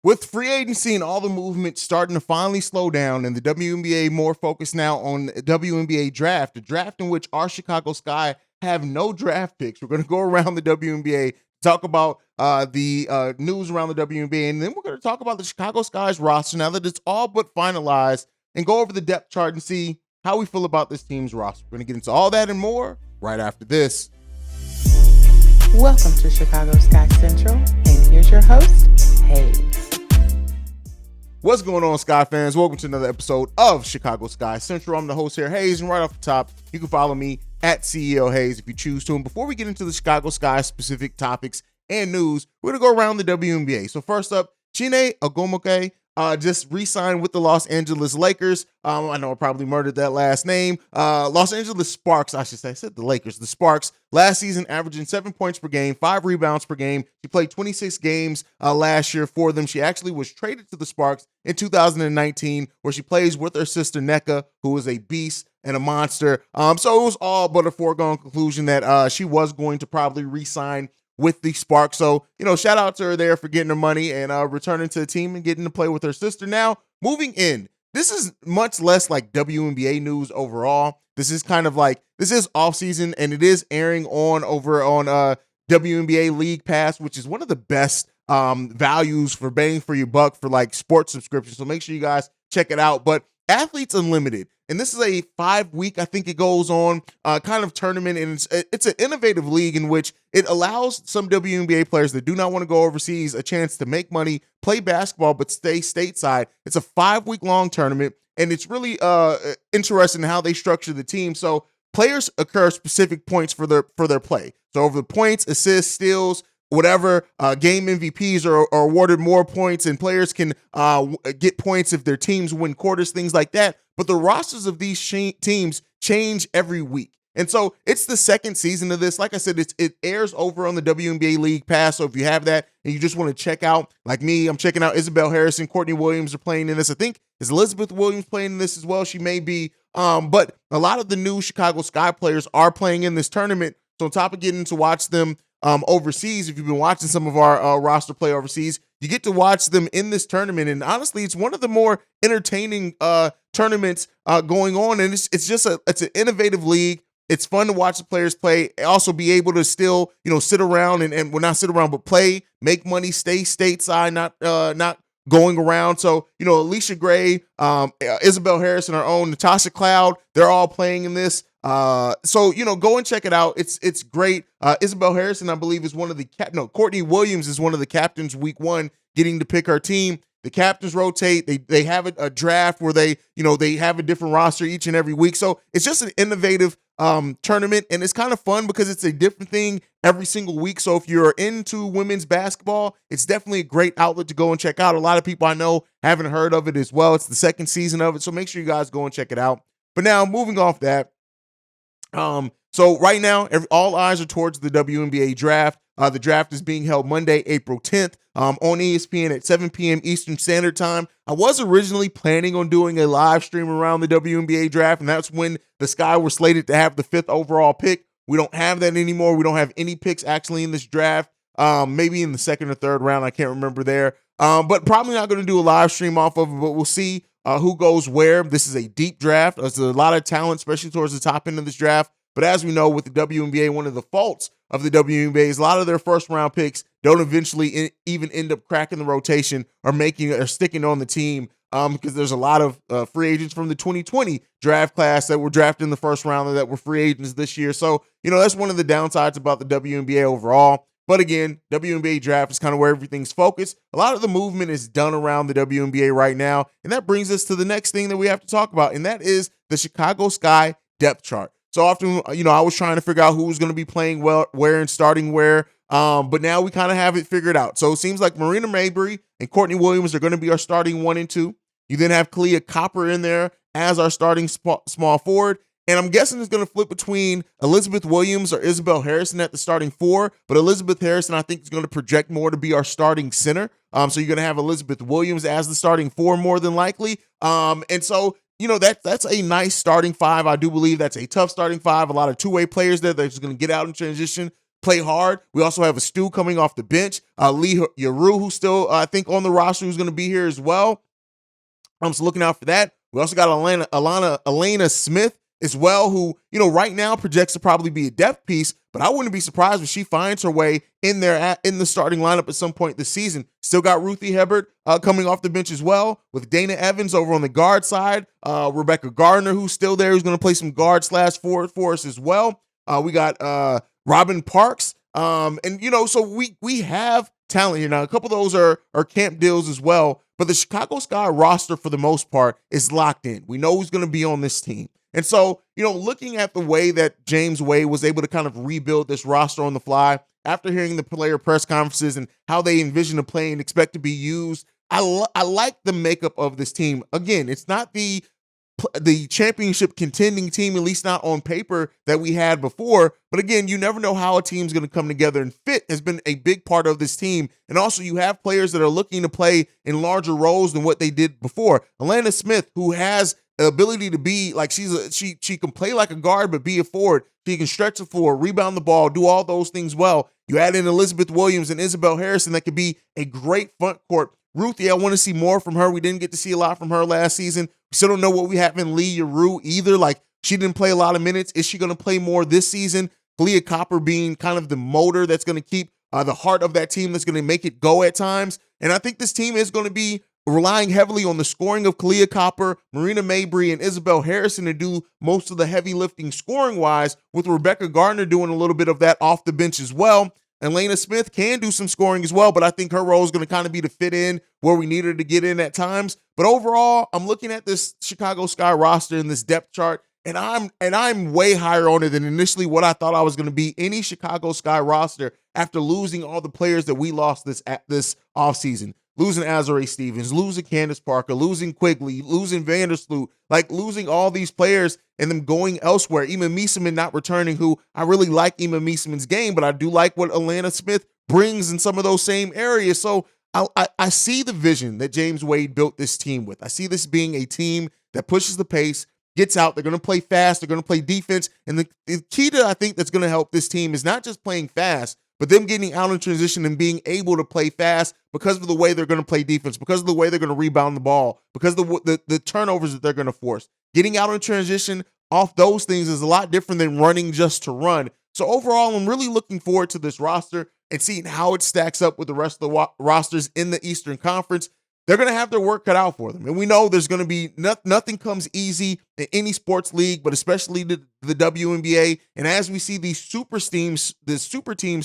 With free agency and all the movement starting to finally slow down, and the WNBA more focused now on the WNBA draft, a draft in which our Chicago Sky have no draft picks. We're going to go around the WNBA, talk about the news around the WNBA, and then we're going to talk about the Chicago Sky's roster now that it's all but finalized, and go over the depth chart and see how we feel about this team's roster. We're going to get into all that and more right after this. Welcome to Chicago Sky Central, and here's your host, Haize. What's going on, Sky fans? Welcome to another episode of Chicago Sky Central. I'm the host here, Haize, and right off the top, you can follow me at CEO Haize if you choose to. And before we get into the Chicago Sky specific topics and news, we're going to go around the WNBA. So first up, Chiney Ogwumike just re-signed with the Los Angeles Lakers. I know I probably murdered that last name. Los Angeles Sparks, I should say. I said the Lakers. The Sparks, last season averaging 7 points per game, 5 rebounds per game. She played 26 games last year for them. She actually was traded to the Sparks in 2019, where she plays with her sister Nneka, who is a beast and a monster. So it was all but a foregone conclusion that she was going to probably re-sign with the Sparks. So, shout out to her there for getting her money and returning to the team and getting to play with her sister. Now, moving in, this is much less like WNBA news overall. This is kind of like, this is off season and it is airing over on WNBA League Pass, which is one of the best values for bang for your buck for like sports subscriptions. So make sure you guys check it out. But Athletes Unlimited, and this is a 5-week, I think it goes on, kind of tournament, and it's an innovative league in which it allows some WNBA players that do not want to go overseas a chance to make money, play basketball, but stay stateside. It's a 5-week-long tournament, and it's really interesting how they structure the team. So players occur specific points for their play. So over the points, assists, steals, whatever, game MVPs are awarded more points, and players can get points if their teams win quarters, things like that. But the rosters of these teams change every week. And so it's the second season of this. Like I said, it airs over on the WNBA League Pass. So if you have that and you just want to check out, like me, I'm checking out Isabel Harrison, Courtney Williams are playing in this. I think is Elizabeth Williams playing in this as well. She may be. But a lot of the new Chicago Sky players are playing in this tournament. So on top of getting to watch them overseas, if you've been watching some of our roster play overseas, you get to watch them in this tournament. And honestly, it's one of the more entertaining tournaments going on. And it's an innovative league. It's fun to watch the players play. Also be able to still, sit around and well, not sit around, but play, make money, stay stateside, not going around. So, Alicia Gray, Isabel Harrison, our own Natasha Cloud, they're all playing in this. So go and check it out. It's great. Isabel Harrison, I believe, is one of the Courtney Williams is one of the captains week 1, getting to pick her team. The captains rotate. They have a draft where they have a different roster each and every week. So it's just an innovative tournament, and it's kind of fun because it's a different thing every single week. So if you're into women's basketball, it's definitely a great outlet to go and check out. A lot of people I know haven't heard of it as well. It's the second season of it, so make sure you guys go and check it out. But now, moving off that, so right now, all eyes are towards the WNBA draft. The draft is being held Monday, April 10th, on ESPN at 7 p.m. Eastern Standard Time. I was originally planning on doing a live stream around the WNBA draft, and that's when the Sky were slated to have the 5th overall pick. We don't have that anymore. We don't have any picks actually in this draft. Maybe in the 2nd or 3rd round. I can't remember there. But probably not going to do a live stream off of it, but we'll see who goes where. This is a deep draft. There's a lot of talent, especially towards the top end of this draft. But as we know, with the WNBA, one of the faults of the WNBA is a lot of their first-round picks don't eventually even end up cracking the rotation or sticking on the team because there's a lot of free agents from the 2020 draft class that were drafted in the first round that were free agents this year. So, that's one of the downsides about the WNBA overall. But again, WNBA draft is kind of where everything's focused. A lot of the movement is done around the WNBA right now. And that brings us to the next thing that we have to talk about, and that is the Chicago Sky depth chart. So often, I was trying to figure out who was going to be playing where and starting where. But now we kind of have it figured out. So it seems like Marina Mabrey and Courtney Williams are going to be our starting 1 and 2. You then have Kalia Copper in there as our starting small forward. And I'm guessing it's going to flip between Elizabeth Williams or Isabel Harrison at the starting 4. But Elizabeth Harrison, I think, is going to project more to be our starting center. So you're going to have Elizabeth Williams as the starting 4 more than likely. And so that's a nice starting 5. I do believe that's a tough starting 5. A lot of two-way players there. They're just going to get out in transition, play hard. We also have a Stu coming off the bench. Lee Yaru, who's still, I think, on the roster, who's going to be here as well. I'm just looking out for that. We also got Elena Smith as well, who, right now projects to probably be a depth piece, but I wouldn't be surprised if she finds her way in there in the starting lineup at some point this season. Still got Ruthie Hebert coming off the bench as well, with Dana Evans over on the guard side, Rebecca Gardner, who's still there, who's going to play some guard/forward for us as well. We got Robin Parks, so we have talent here now. A couple of those are camp deals as well, but the Chicago Sky roster for the most part is locked in. We know who's going to be on this team. And so, looking at the way that James Wade was able to kind of rebuild this roster on the fly, after hearing the player press conferences and how they envision the play and expect to be used, I like the makeup of this team. Again, it's not the championship contending team, at least not on paper, that we had before. But again, you never know how a team's going to come together, and fit has been a big part of this team. And also, you have players that are looking to play in larger roles than what they did before. Alana Smith, who has the ability to be like, she can play like a guard, but be a forward. She can stretch the floor, rebound the ball, do all those things well. You add in Elizabeth Williams and Isabel Harrison, that could be a great front court. Ruthie, I want to see more from her. We didn't get to see a lot from her last season. We still don't know what we have in Lee Yaru either. Like, she didn't play a lot of minutes. Is she going to play more this season? Kalia Copper being kind of the motor that's going to keep the heart of that team, that's going to make it go at times. And I think this team is going to be relying heavily on the scoring of Kalia Copper, Marina Mabry, and Isabel Harrison to do most of the heavy lifting scoring-wise, with Rebecca Gardner doing a little bit of that off the bench as well. Elena Smith can do some scoring as well, but I think her role is going to kind of be to fit in where we need her to get in at times. But overall, I'm looking at this Chicago Sky roster in this depth chart, and I'm way higher on it than initially what I thought I was going to be any Chicago Sky roster after losing all the players that we lost this offseason. Losing Azurá Stevens, losing Candace Parker, losing Quigley, losing Vandersloot, like losing all these players and them going elsewhere. Ima Mieseman not returning, who I really like Ima Mieseman's game, but I do like what Alana Smith brings in some of those same areas. So I see the vision that James Wade built this team with. I see this being a team that pushes the pace, gets out. They're going to play fast. They're going to play defense. And the key to, I think, that's going to help this team is not just playing fast, but them getting out in transition and being able to play fast because of the way they're going to play defense, because of the way they're going to rebound the ball, because of the turnovers that they're going to force. Getting out in transition off those things is a lot different than running just to run. So overall, I'm really looking forward to this roster and seeing how it stacks up with the rest of the rosters in the Eastern Conference. They're going to have their work cut out for them. And we know there's going to be nothing comes easy in any sports league, but especially the WNBA. And as we see these super teams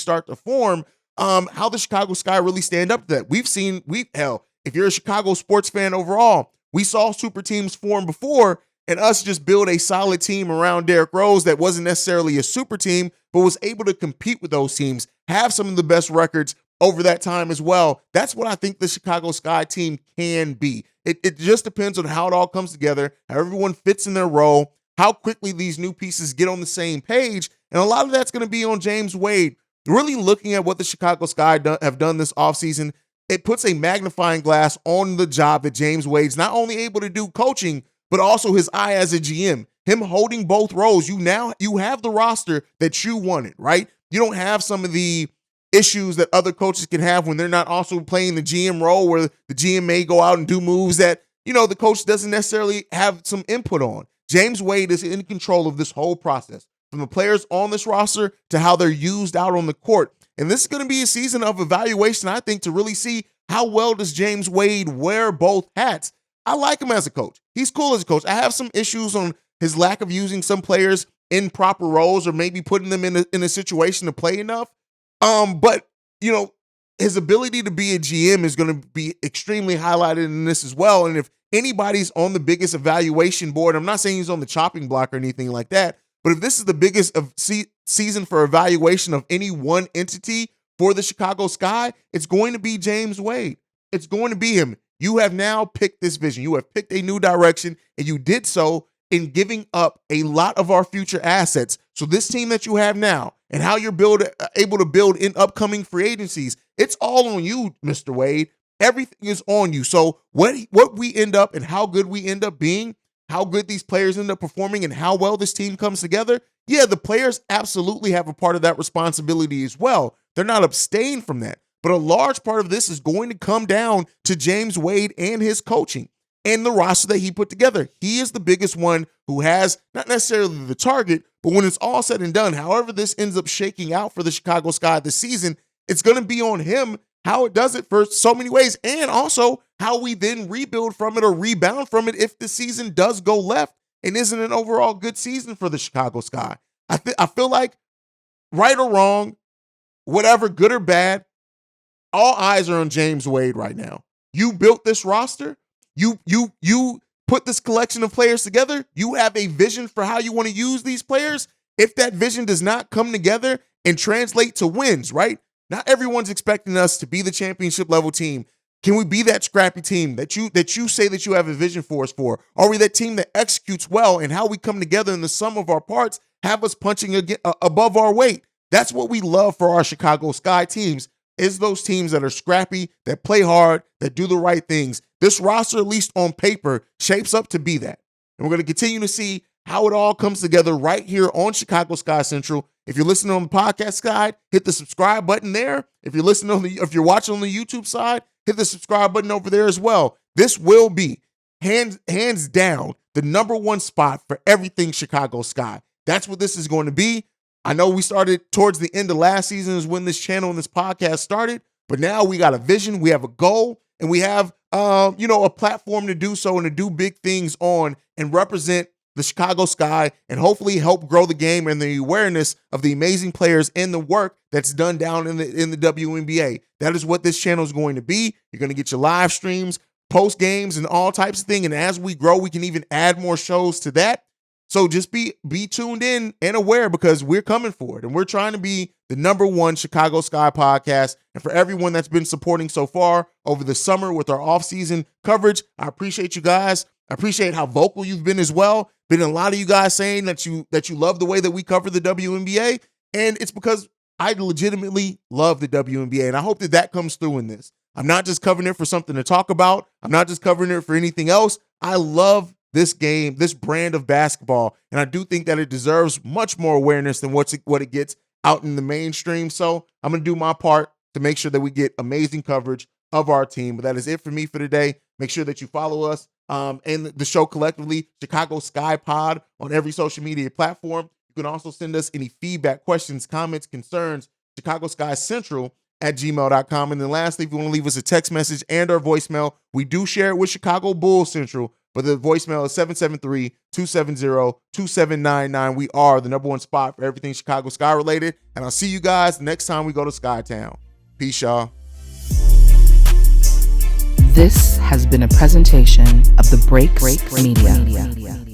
start to form, how the Chicago Sky really stand up to that. If you're a Chicago sports fan overall, we saw super teams form before, and us just build a solid team around Derrick Rose that wasn't necessarily a super team, but was able to compete with those teams, have some of the best records over that time as well. That's what I think the Chicago Sky team can be. It just depends on how it all comes together, how everyone fits in their role, how quickly these new pieces get on the same page. And a lot of that's going to be on James Wade. Really looking at what the Chicago Sky have done this offseason, it puts a magnifying glass on the job that James Wade's not only able to do coaching, but also his eye as a GM. Him holding both roles. You have the roster that you wanted, right? You don't have some of the issues that other coaches can have when they're not also playing the GM role, where the GM may go out and do moves that, the coach doesn't necessarily have some input on. James Wade is in control of this whole process, from the players on this roster to how they're used out on the court. And this is going to be a season of evaluation, I think, to really see how well does James Wade wear both hats. I like him as a coach. He's cool as a coach. I have some issues on his lack of using some players in proper roles, or maybe putting them in a situation to play enough. But his ability to be a GM is going to be extremely highlighted in this as well. And if anybody's on the biggest evaluation board, I'm not saying he's on the chopping block or anything like that, but if this is the biggest season for evaluation of any one entity for the Chicago Sky, it's going to be James Wade. It's going to be him. You have now picked this vision. You have picked a new direction, and you did so in giving up a lot of our future assets. So this team that you have now and how you're able to build in upcoming free agencies, it's all on you, Mr. Wade. Everything is on you. So what we end up and how good we end up being, how good these players end up performing, and how well this team comes together, yeah, the players absolutely have a part of that responsibility as well. They're not abstained from that. But a large part of this is going to come down to James Wade and his coaching and the roster that he put together. He is the biggest one who has not necessarily the target, but when it's all said and done, however this ends up shaking out for the Chicago Sky this season, it's going to be on him how it does it for so many ways, and also how we then rebuild from it or rebound from it if the season does go left and isn't an overall good season for the Chicago Sky. I feel like, right or wrong, whatever, good or bad, all eyes are on James Wade right now. You built this roster. You put this collection of players together. You have a vision for how you want to use these players. If that vision does not come together and translate to wins, right? Not everyone's expecting us to be the championship level team. Can we be that scrappy team that you say that you have a vision for us for? Are we that team that executes well, and how we come together in the sum of our parts have us punching above our weight? That's what we love for our Chicago Sky teams, is those teams that are scrappy, that play hard, that do the right things. This roster, at least on paper, shapes up to be that. And we're going to continue to see how it all comes together right here on Chicago Sky Central. If you're listening on the podcast side, hit the subscribe button there. If you're watching on the YouTube side, hit the subscribe button over there as well. This will be hands down the number one spot for everything Chicago Sky. That's what this is going to be. I know we started towards the end of last season is when this channel and this podcast started, but now we got a vision, we have a goal, and we have a platform to do so and to do big things on and represent the Chicago Sky and hopefully help grow the game and the awareness of the amazing players and the work that's done down in the WNBA. That is what this channel is going to be. You're going to get your live streams, post games, and all types of things. And as we grow, we can even add more shows to that. So just be tuned in and aware, because we're coming for it. And we're trying to be the number one Chicago Sky podcast. And for everyone that's been supporting so far over the summer with our off-season coverage, I appreciate you guys. I appreciate how vocal you've been as well. Been a lot of you guys saying that you love the way that we cover the WNBA. And it's because I legitimately love the WNBA. And I hope that comes through in this. I'm not just covering it for something to talk about. I'm not just covering it for anything else. I love this game, this brand of basketball, and I do think that it deserves much more awareness than what it gets out in the mainstream. So I'm going to do my part to make sure that we get amazing coverage of our team. But that is it for me for today. Make sure that you follow us and the show collectively, Chicago Sky Pod, on every social media platform. You can also send us any feedback, questions, comments, concerns, Chicago Sky Central @gmail.com. And then lastly, if you want to leave us a text message and our voicemail, we do share it with Chicago Bulls Central, but the voicemail is 773-270-2799. We are the number one spot for everything Chicago Sky related. And I'll see you guys next time we go to Skytown. Peace, y'all. This has been a presentation of the Break Media.